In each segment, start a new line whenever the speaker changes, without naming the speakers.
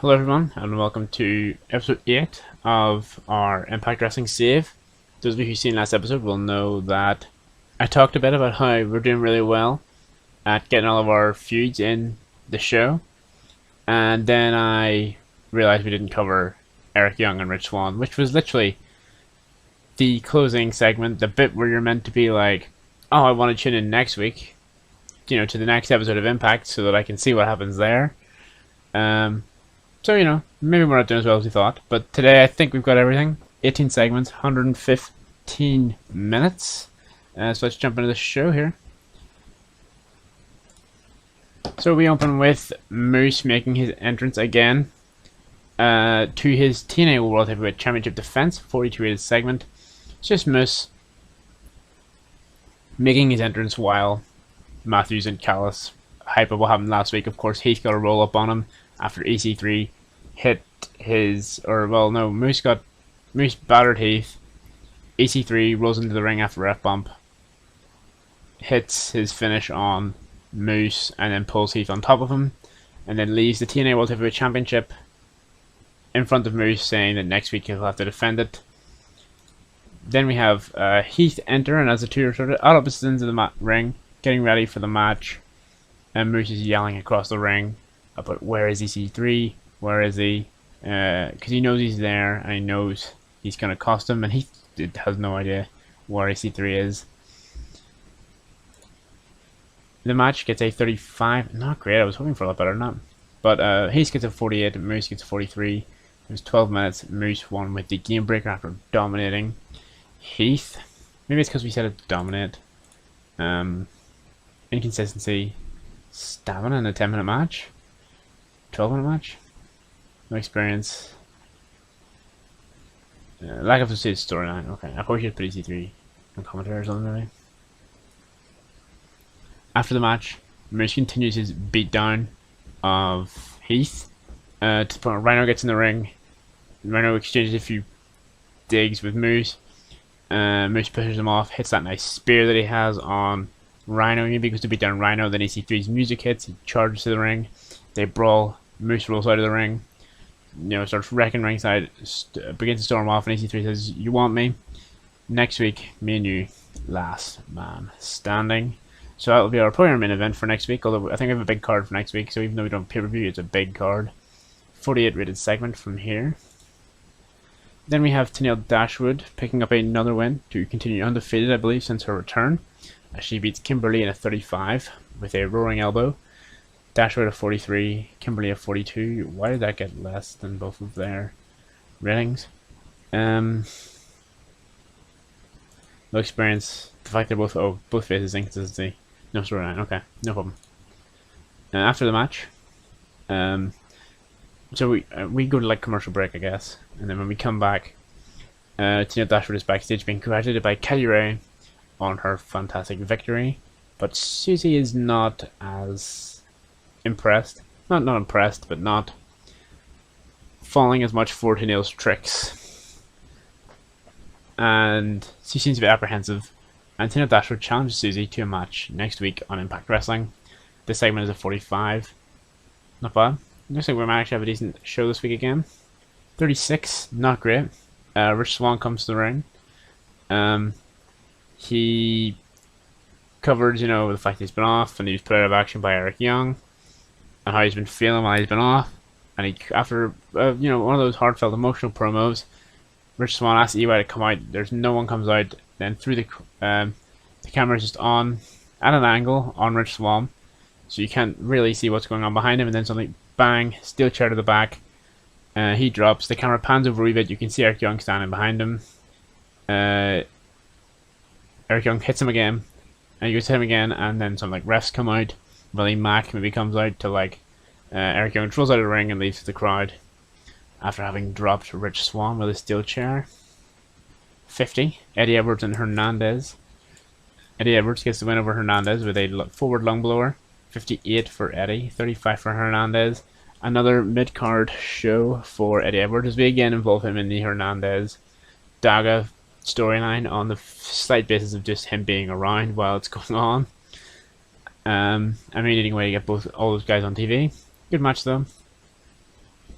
Hello everyone, and welcome to episode 8 of our Impact Wrestling save. Those of you who've seen last episode will know that I talked a bit about how we're doing really well at getting all of our feuds in the show, and then I realized we didn't cover Eric Young and Rich Swann, which was literally the closing segment, the bit where you're meant to be like, oh, I want to tune in next week, to the next episode of Impact so that I can see what happens there. So, maybe we're not doing as well as we thought. But today I think we've got everything. 18 segments, 115 minutes. So let's jump into the show here. So we open with Moose making his entrance again to his TNA World Heavyweight Championship defense, 42 rated segment. It's just Moose making his entrance while Matthews and Callis hype up what happened last week. Of course, Heath got a roll up on him after EC3 hit his, Moose battered Heath. EC3 rolls into the ring after ref bump, hits his finish on Moose, and then pulls Heath on top of him, and then leaves the TNA World Heavyweight Championship in front of Moose, saying that next week he'll have to defend it. Then we have Heath enter, and as the two are sort of at opposite ends of the ring, getting ready for the match, and Moose is yelling across the ring about where is EC3, where is he, because he knows he's there, and he knows he's going to cost him, and he has no idea where EC3 is. The match gets a 35, not great, I was hoping for a lot better than that, but Heath gets a 48, Moose gets a 43, it was 12 minutes, Moose won with the game breaker after dominating Heath. Maybe it's because we said it dominate. Inconsistency, stamina in a 10-minute match, 12-minute match, no experience, lack of a storyline. Okay, I probably should put EC3 on commentary or something maybe. After the match, Moose continues his beatdown of Heath. To the point where Rhino gets in the ring. Rhino exchanges a few digs with Moose. Moose pushes him off, hits that nice spear that he has on Rhino. He goes to beat down Rhino, then EC3's music hits, he charges to the ring, they brawl, Moose rolls out of the ring, starts wrecking ringside, begins to storm off, and EC3 says, "You want me? Next week, me and you, last man standing." So that'll be probably our main event for next week, although I think we have a big card for next week, so even though we don't pay-per-view, it's a big card. 48 rated segment from here. Then we have Tenille Dashwood picking up another win to continue undefeated, I believe, since her return. She beats Kimberly in a 35 with a roaring elbow. Dashwood a 43, Kimberly a 42. Why did that get less than both of their ratings? No experience. The fact they're both faces inconsistency. No storyline. Okay, no problem. After the match, so we go to like commercial break, I guess, and then when we come back, Tenille Dashwood is backstage being congratulated by Kelly Ray on her fantastic victory, but Susie is not as impressed. Not impressed, but not falling as much for Tenille's tricks. And she seems to be apprehensive. And Tenille Dashwood challenges Susie to a match next week on Impact Wrestling. This segment is a 45. Not bad. Looks like we might actually have a decent show this week again. 36, not great. Rich Swann comes to the ring. He covered, the fact he's been off and he was put out of action by Eric Young, and how he's been feeling while he's been off. And he, after one of those heartfelt, emotional promos, Rich Swann asks EY to come out. There's no one comes out. Then through the camera is just on at an angle on Rich Swann, so you can't really see what's going on behind him. And then suddenly, bang! Steel chair to the back. He drops. The camera pans over a wee bit. You can see Eric Young standing behind him. Eric Young hits him again, and he goes to him again, and then some refs come out. Willie Mack maybe comes out to Eric Young rolls out of the ring and leaves the crowd after having dropped Rich Swann with a steel chair. 50, Eddie Edwards and Hernandez. Eddie Edwards gets the win over Hernandez with a forward lung blower. 58 for Eddie, 35 for Hernandez. Another mid-card show for Eddie Edwards as we again involve him in the Hernandez Daga storyline on the slight basis of just him being around while it's going on. I mean, eating away to get all those guys on TV. Good match though.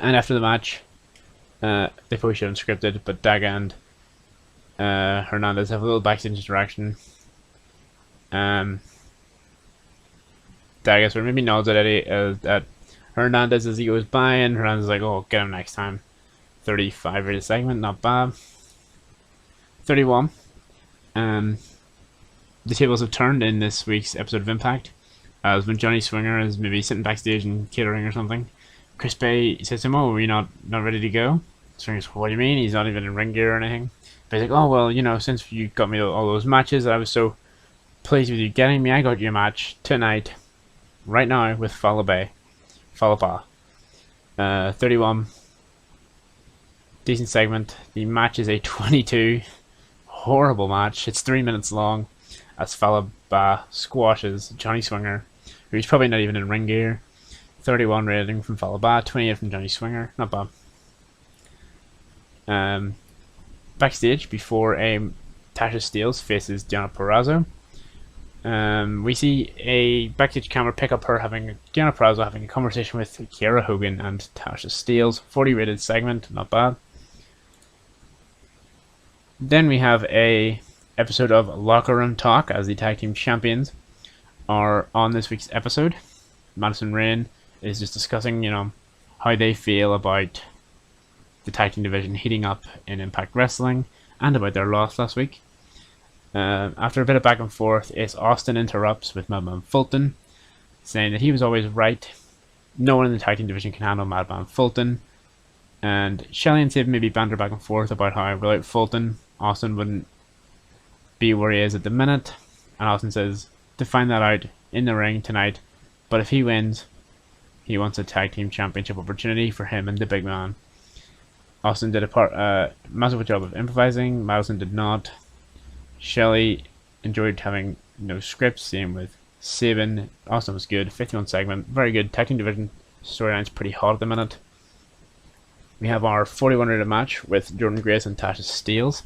And after the match, they probably should have scripted, but Daga and Hernandez have a little backstage interaction. Daga sort of maybe nods at Eddie at Hernandez as he goes by, and Hernandez is like, "Oh, get him next time." 35 rated segment, not bad. 31. The tables have turned in this week's episode of Impact, as when Johnny Swinger is maybe sitting backstage and catering or something, Chris Bay says to him, "Oh, are you not ready to go?" Swinger's, "What do you mean? He's not even in ring gear or anything." But he's like, "Oh, well, you know, since you got me all those matches, I was so pleased with you getting me. I got you a match tonight, right now, with Falaba. 31. Decent segment. The match is a 22. Horrible match. It's 3 minutes long, as Falaba squashes Johnny Swinger, who's probably not even in ring gear. 31 rating from Falaba, 28 from Johnny Swinger. Not bad. Backstage, before Tasha Steelz faces Deonna Purrazzo, we see a backstage camera pick up Deonna Purrazzo having a conversation with Kiera Hogan and Tasha Steelz. 40 rated segment, not bad. Then we have a episode of Locker Room Talk, as the tag team champions are on this week's episode. Madison Rayne is just discussing, how they feel about the tag team division heating up in Impact Wrestling and about their loss last week. After a bit of back and forth, Ace Austin interrupts with Madman Fulton, saying that he was always right. No one in the tag team division can handle Madman Fulton. And Shelley and Sid maybe banter back and forth about how without Fulton, Austin wouldn't be where he is at the minute. And Austin says to find that out in the ring tonight, but if he wins, he wants a tag team championship opportunity for him and the big man. Austin did a massive job of improvising. Madison did not. Shelley enjoyed having no scripts. Same with Sabin. Austin was good. 51 segment, very good. Tag team division storyline's pretty hot at the minute. We have our 41 rated match with Jordynne Grace and Tasha Steelz.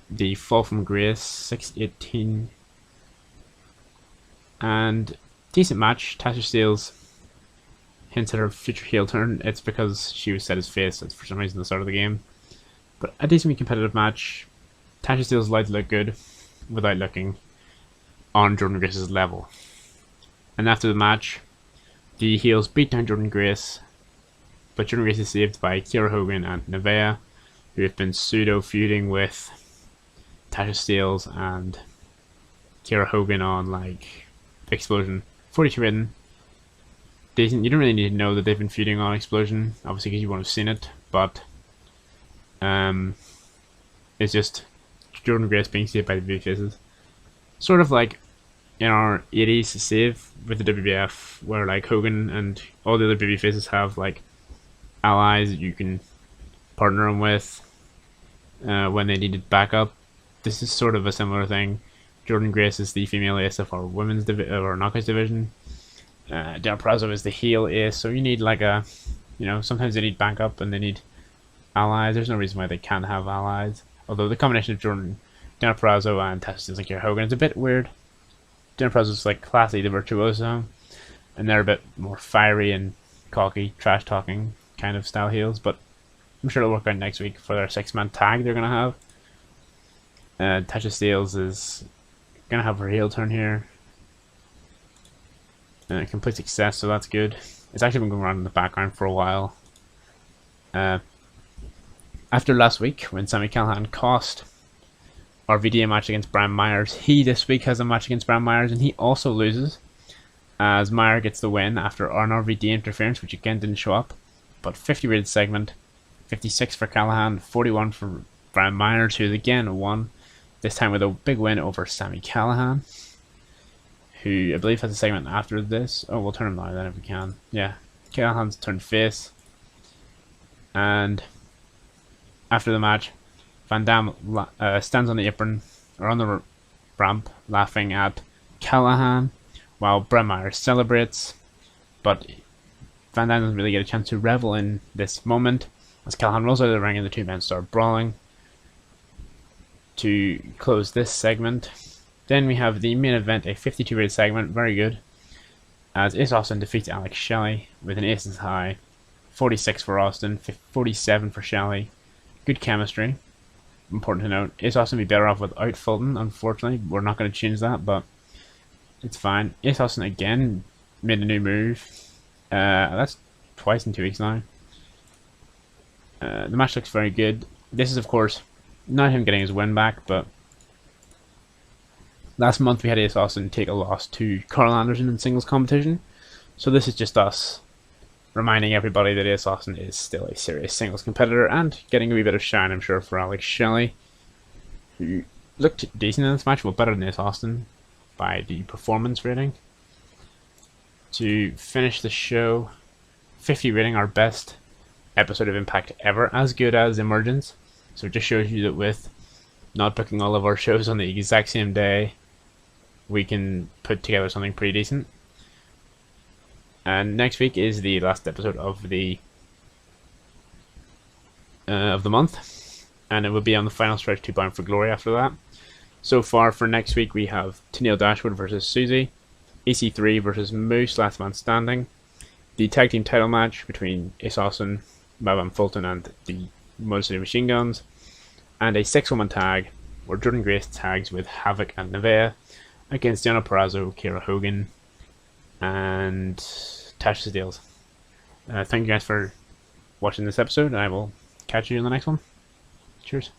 The fall from Grace, 6:18. And decent match. Tasha Steelz hints at her future heel turn. It's because she was set as face for some reason at the start of the game. But a decently competitive match. Tasha Steelz allowed to look good without looking on Jordynne Grace's level. And after the match, the heels beat down Jordynne Grace, but Jordynne Grace is saved by Kiera Hogan and Nevaeh, who have been pseudo-feuding with Tasha Steelz and Kiera Hogan on, Explosion. 42 rating. Decent. You don't really need to know that they've been feuding on Explosion, obviously, because you won't have seen it, but it's just Jordynne Grace being saved by the babyfaces. Sort of like in our 80s save with the WWF, where Hogan and all the other babyfaces have allies that you can partner them with when they needed backup. This is sort of a similar thing. Jordynne Grace is the female ace of our women's or knockouts division. Deonna Purrazzo is the heel ace, so you need sometimes they need backup and they need allies. There's no reason why they can't have allies. Although the combination of Deonna Purrazzo and Tasha Steelz and Kiera Hogan is a bit weird. Deonna Purrazzo's classy, the virtuoso, and they're a bit more fiery and cocky, trash talking kind of style heels, but I'm sure it'll work out next week for their 6-man tag they're gonna have. Tasha Steelz is gonna have her heel turn here. Complete success, so that's good. It's actually been going around in the background for a while. After last week, when Sami Callihan cost our VDA match against Brian Myers, he this week has a match against Brian Myers, and he also loses, as Meyer gets the win after an RVD interference, which again didn't show up. But 50 rated segment, 56 for Callihan, 41 for Brian Myers, who again won, this time with a big win over Sami Callihan, who I believe has a segment after this. Oh, we'll turn him now then if we can. Yeah, Callihan's turned face. And after the match, Van Dam stands on the apron, or on the ramp, laughing at Callihan, while Brian Myers celebrates. But Van Dam doesn't really get a chance to revel in this moment, as Callihan rolls out of the ring and the two men start brawling to close this segment. Then we have the main event, a 52 rated segment, very good, as Ace Austin defeats Alex Shelley with an Aces High 46 for Austin, 47 for Shelley. Good chemistry. Important to note. Ace Austin would be better off without Fulton, unfortunately. We're not going to change that, but it's fine. Ace Austin again made a new move. That's twice in 2 weeks now. The match looks very good. This is, of course, not him getting his win back, but last month we had Ace Austin take a loss to Carl Anderson in singles competition. So this is just us reminding everybody that Ace Austin is still a serious singles competitor and getting a wee bit of shine, I'm sure, for Alex Shelley, who looked decent in this match, well, better than Ace Austin by the performance rating. To finish the show, 50 rating, our best episode of Impact ever, as good as Emergence. So it just shows you that with not booking all of our shows on the exact same day, we can put together something pretty decent. And next week is the last episode of the month, and it will be on the final stretch to Bound for Glory after that. So far for next week we have Tennille Dashwood versus Susie, EC3 versus Moose, Last Man Standing, the tag team title match between Ace Austin, Madame Fulton and the Motor City Machine Guns, and a 6-woman tag where Jordan Grace tags with Havoc and Nevaeh against Diana Perrazzo, Kiera Hogan, and Tasha Steelz. Thank you guys for watching this episode, and I will catch you in the next one. Cheers.